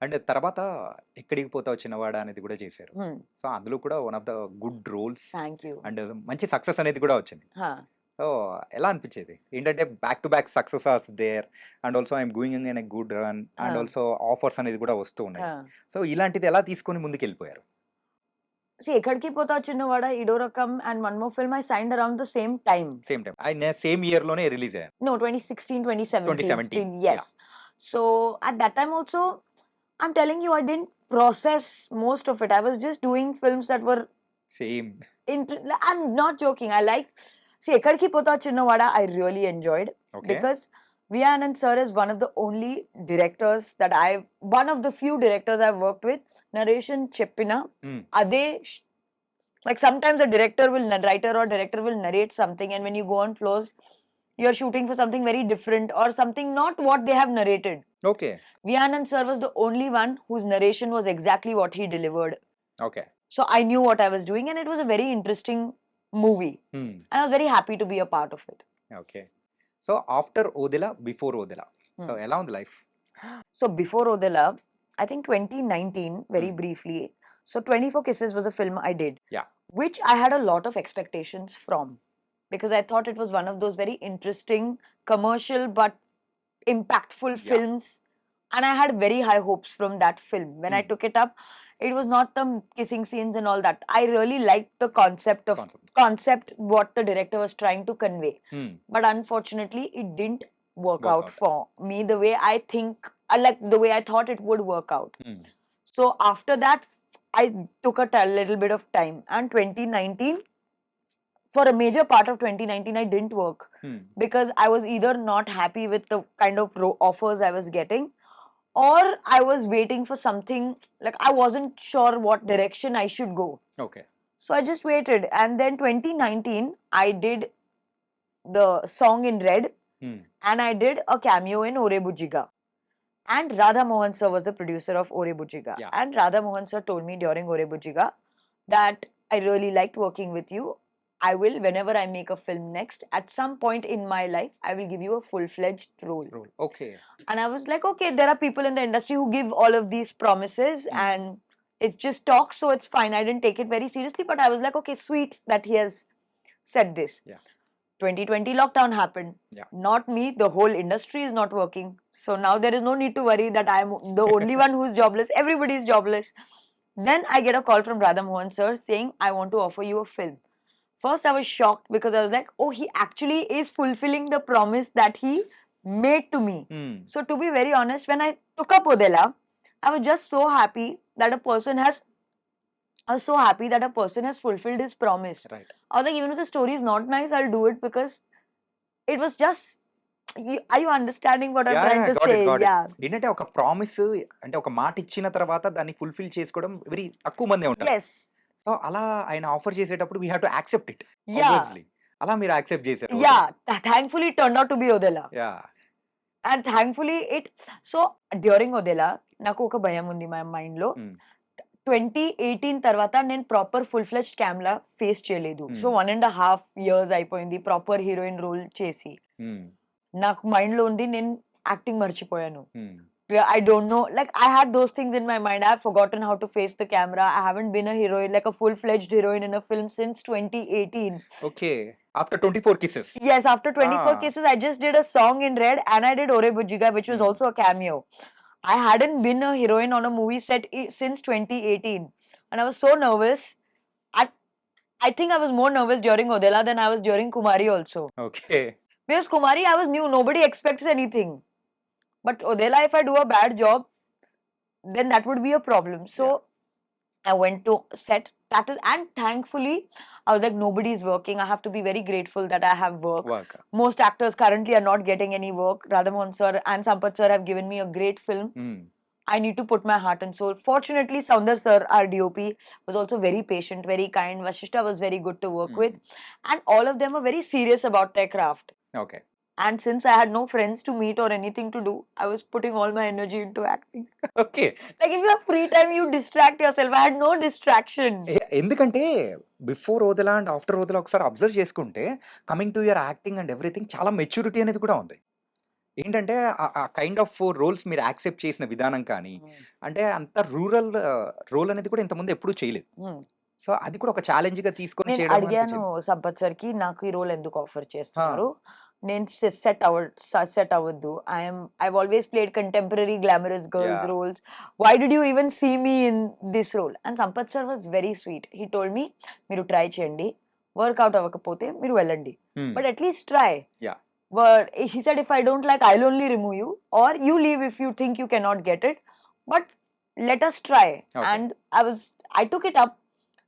And తర్వాత 'ఎక్కడికి పోతావు చిన్నవాడా' అనేది కూడా చేశారు. హ్మ్. సో, అందులో కూడా one of the good roles thank you. And మంచి సక్సెస్ అనేది కూడా వచ్చింది. హా! సో, ఎలా అనిపించేది? ఏంటంటే back to back successes there and also I'm going in a good run ah! And also offers అనేది కూడా వస్తూ ఉన్నాయి. ఆ! సో, ఇలాంటిది ఎలా తీసుకొని ముందుకెళ్ళిపోయారు? ఎక్కడికి పోతావు చిన్నవాడా, ఇడో రకం and one more film I signed around the same time. Same time. ఆయన సేమ్ ఇయర్‌లోనే రిలీజ్ అయ్యారు. No, 2016, 2017 2017. still, yeah! yes. So at that time also, I'm telling you, I didn't process most of it. I was just doing films that were same. I'm not joking. I like, see, Ekkadiki Pota Chinnavada, I really enjoyed okay. because V. Anand sir is one of the only directors that one of the few directors I've worked with. Narration Cheppina, హ్మ్. Ade, like sometimes a writer or director will narrate something, and when you go on floors, you're shooting for something very different or something not what they have narrated. Okay. V. Anand sir was the only one whose narration was exactly what he delivered. Okay. So I knew what I was doing, and it was a very interesting movie. హ్మ్. And I was very happy to be a part of it. Okay. So, after 'Odela', before 'Odela'. So, Hmm. ఎలా ఉంది life? So before Odella, I think 2019, very Hmm. briefly. So 24 Kisses was a film I did, Yeah. which I had a lot of expectations from because I thought it was one of those very interesting, commercial but impactful Yeah. films. And I had very high hopes from that film. When I Hmm. took it up, it was not the kissing scenes and all that. I really liked the concept, what the director was trying to convey. హ్మ్. But unfortunately, it didn't work Work out out. for me the way I think, like the way I thought it would work out. హ్మ్. So after that, I took a little bit of time. And 2019, for a major part of 2019, I didn't work హ్మ్. because I was either not happy with the kind of offers I was getting, or I was waiting for something, like I wasn't sure what direction I should go. Okay. So I just waited. And then 2019, I did the song in Red హ్మ్. and I did a cameo in Ore Bujiga. And Radha Mohan sir was the producer of Ore Bujiga. Yeah. And Radha Mohan sir told me during Ore Bujiga that I really liked working with you. I will, whenever I make a film next, at some point in my life, I will give you a full-fledged role. Role. Okay. And I was like, okay, there are people in the industry who give all of these promises Hmm. and it's just talk, so it's fine. I didn't take it very seriously, but I was like, okay, sweet that he has said this. Yeah. 2020 lockdown happened. Yeah. Not me, the whole industry is not working. So now there is no need to worry that I'm the only one who's jobless. Everybody is jobless. Then I get a call from Radha Mohan sir saying, I want to offer you a film. First, I was shocked because I was like, oh, he actually is fulfilling the promise that he made to me. హ్మ్. So, to be very honest, when I took up Odella, I was just so happy that I was so happy that a person has fulfilled his promise. Right. I was like, even if the story is not nice, I'll do it because it was just. Are you understanding what I'm yeah! trying yeah! to got say? It. Got it. Yeah. ఏంటంటే ఒక promise అంటే ఒక మాట ఇచ్చిన తర్వాత దాన్ని fulfil చేసుకోవడం very తక్కువ మందే ఉంటారు. Yes. సో, అలా ఆయన ఆఫర్ చేసేటప్పుడు we have to accept it. Yeah. Obviously. అలా మీరు యాక్సెప్ట్ చేసారు. Yeah. Thankfully, it turned out to be Odella. Yeah! And thankfully, so during Odella, నాకు ఒక భయం ఉంది my mind లో. హ్మ్. 2018 తర్వాత నేను ప్రాపర్ ఫుల్ ఫ్లెడ్జ్డ్ క్యామ్‌లా ఫేస్ చేయలేదు. సో హ్మ్. 1.5 ఇయర్స్ అయిపోయింది ప్రాపర్ హీరోయిన్ రోల్ చేసి. హ్మ్. నాకు మైండ్‌లో ఉంది నేను యాక్టింగ్ మర్చిపోయాను. హ్మ్. I don't know, like I had those things in my mind. I have forgotten how to face the camera. I haven't been a heroine, like a full-fledged heroine in a film since 2018. Okay. After 24 kisses. Yes, after 24 ఆ! Kisses, I just did a song in Red and I did Ore Bujiga, which was హ్మ్. also a cameo. I hadn't been a heroine on a movie set since 2018. And I was so nervous. I, I think I was more nervous during Odella than I was during Kumari also. Okay. Because Kumari, I was new, nobody expects anything. But Odella, if I do a bad job, then that would be a problem. So I went to set that is, and thankfully, I was like, nobody's working. I have to be very grateful that I have work. Work. Most actors currently are not getting any work. Radhamohan sir and Sampath sir have given me a great film. హ్మ్. I need to put my heart and soul. Fortunately, Soundar sir, our DOP, was also very patient, very kind. Vashishta was very good to work with. And all of them were very serious about their craft. Okay. And since I had no friends to meet or anything to do, I was putting all my energy into acting. Okay. Like if you have free time, you distract yourself. I had no distraction. ఎందుకంటే before 'Odela' and after 'Odela' ఒకసారి observe చేసుకుంటే coming to your acting and everything చాలా maturity అనేది కూడా ఉంది. ఏంటంటే ఆ kind of roles మీరు యాక్సెప్ట్ చేసిన విధానం కానీ, Hmm. అంటే అంత రూరల్ రోల్ అనేది కూడా ఇంతకుముందు ఎప్పుడూ చేయలేదు. Hmm. సో, అది కూడా ఒక ఛాలెంజ్‌గా తీసుకొని నేను చేయడం అడిగాను అనిపించింది. సంపత్ సార్‌కి నాకు ఈ రోల్ ఎందుకు ఆఫర్ ఆ! చేస్తున్నారు? నేను సెట్ అవ్వద్దు. I've always played contemporary glamorous girls yeah! Roles. Why did you even see me in this role? And Sampath sir was very sweet. He told me మీరు ట్రై చేయండి. వర్కౌట్ అవ్వకపోతే మీరు వెళ్ళండి. Hmm. But at least try. Yeah! But he said, if I don't like, I'll only remove you, or you leave if you think you cannot get it. But let us try. Okay. And I took it up.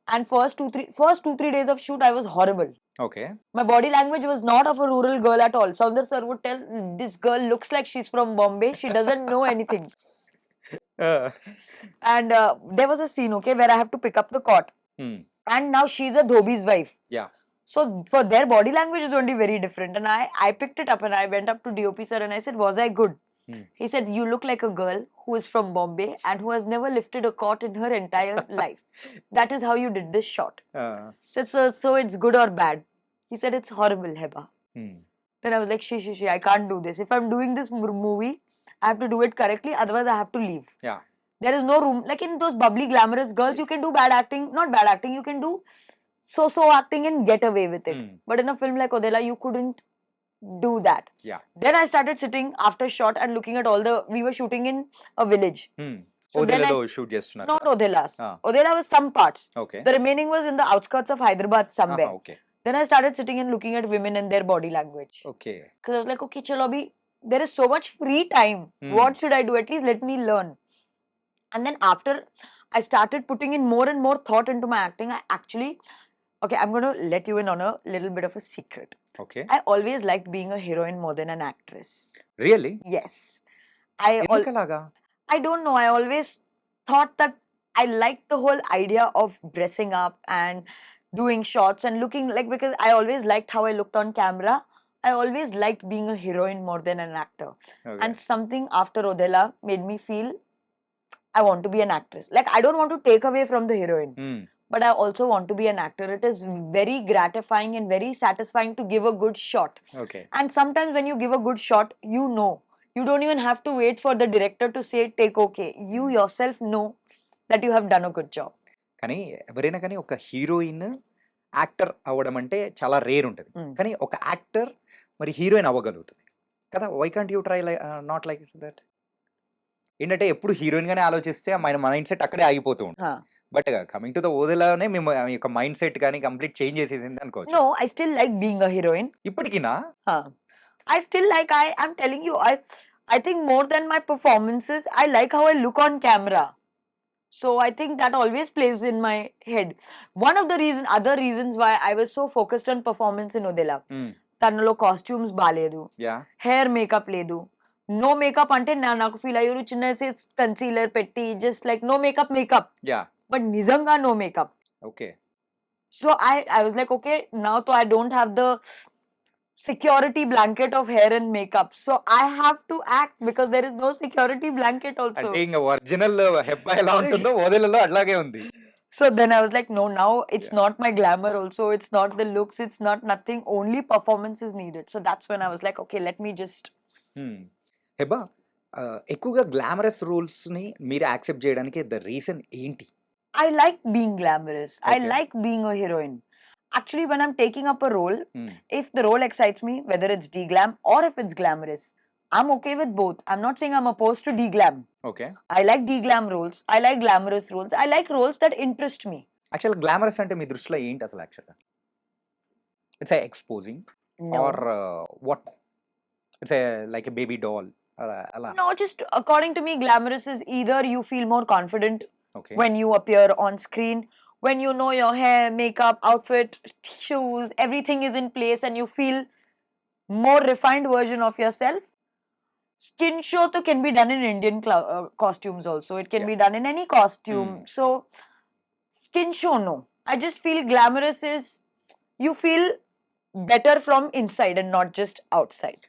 And first 2 3 days of shoot, I was horrible. Okay. My body language was not of a rural girl at all. Soundar sir would tell, this girl looks like she's from Bombay. She doesn't know anything. ఆ! And there was a scene, okay, where I have to pick up the cot. హ్మ్. And now she's a dhobi's wife. Yeah! So for their body language is only very different. And I picked it up and I went up to DOP sir and I said, was I good? హ్మ్. He said, you look like a girl who is from Bombay and who has never lifted a cot in her entire life. That is how you did this shot. ఆ! So it's good or bad? He said, it's horrible, Hebah. హ్మ్. Then I was like, she, I can't do this. If I'm doing this movie, I have to do it correctly. Otherwise, I have to leave. Yeah! There is no room. Like in those bubbly, glamorous girls, you Yes. can do bad acting. Not bad acting. You can do so acting and get away with it. Hmm. But in a film like Odela, you couldn't do that. Yeah! Then I started sitting after shot and looking at all the. We were shooting in a village. హ్మ్. So then ఓదెలలో shoot చేస్తున్నారు not కదా! Odelas. ఆ! Odela was some parts. Okay. The remaining was in the outskirts of Hyderabad ఆహా! somewhere. Okay. Then I started sitting and looking at women and their body language. Okay. Because I was like, okay, chalo, abhi, there is so much free time. Hmm. What should I do? At least let me learn. And then after I started putting in more and more thought into my acting, I actually, okay, I'm going to let you in on a little bit of a secret. Okay. I always liked being a heroine more than an actress. Really? Yes. ఎందుకలాగా? I don't know. I always thought that I liked the whole idea of dressing up and doing shots and looking like, because I always liked how I looked on camera. I always liked being a heroine more than an actor. Okay. And something after Odella made me feel I want to be an actress. Like, I don't want to take away from the heroine, హ్మ్. but I also want to be an actor. It is very gratifying and very satisfying to give a good shot. Okay. And sometimes when you give a good shot, you know. You don't even have to wait for the director to say, take okay. You yourself know that you have done a good job. కానీ ఎవరైనా కానీ ఒక heroine actor అవ్వడం అంటే చాలా rare ఉంటది. Hmm. కానీ ఒక యాక్టర్ మరి హీరోయిన్ అవ్వగలుగుతది. కదా! Why can't you try not like that? ఏంటంటే ఎప్పుడు హీరోయిన్ గానే ఆలోచిస్తే మన మైండ్ సెట్ అక్కడే ఆగిపోతూ ఉంటుంది. Huh. But coming to the ఓదెలానే మేము మీ యొక్క మైండ్ సెట్ గాని కంప్లీట్ చేంజ్ చేసేసింది అనుకోవచ్చు. No, I still like being a heroine. ఇప్పటికినా? Huh. I still like, I'm telling you, I think more than my performances, I like how I look on camera. So I think that always plays in my head. One of the other reasons why I was so focused on performance in Odella. హ్మ్. తనలో costumes బాలేదు, yeah! Hair makeup లేదు. No makeup అంటే నాకు feel అయ్యారు చిన్న concealer పెట్టి just like no makeup. Yeah! But నిజంగా no makeup. Okay. So I was like, okay, now so I don't have the security blanket of hair and makeup. So I have to act because there is no security blanket also. అంటే ఇంక original Hebah ఎలా ఉంటుందో ఓదెలలో అట్లాగే ఉంది. So then I was like, no, now it's Yeah. not my glamour also. It's not the looks. It's not nothing. Only performance is needed. So that's when I was like, okay, let me just. హ్మ్. హెబ్బా ఎక్కువగా glamorous రోల్స్‌ని మీరు accept చేయడానికి the reason ఏంటి? I like being glamorous. I Okay. like being a heroine. Actually, when I'm taking up a role, హ్మ్. if the role excites me, whether it's de-glam or if it's glamorous, I'm okay with both. I'm not saying I'm opposed to de-glam. Okay. I like de-glam roles. I like glamorous roles. I like roles that interest me. యాక్చువల్‌గా glamorous అంటే మీ దృష్టిలో ఏంటి అసలు యాక్చువల్‌గా? It's exposing No. Or what? It's like a baby doll అలా? No, just according to me, glamorous is either you feel more confident okay. when you appear on screen, when you know your hair, makeup, outfit, shoes, everything is in place and you feel more refined version of yourself. Skin show to can be done in Indian costumes also. It can Yeah. be done in any costume. So skin show, no. I just feel glamorous is you feel better from inside and not just outside.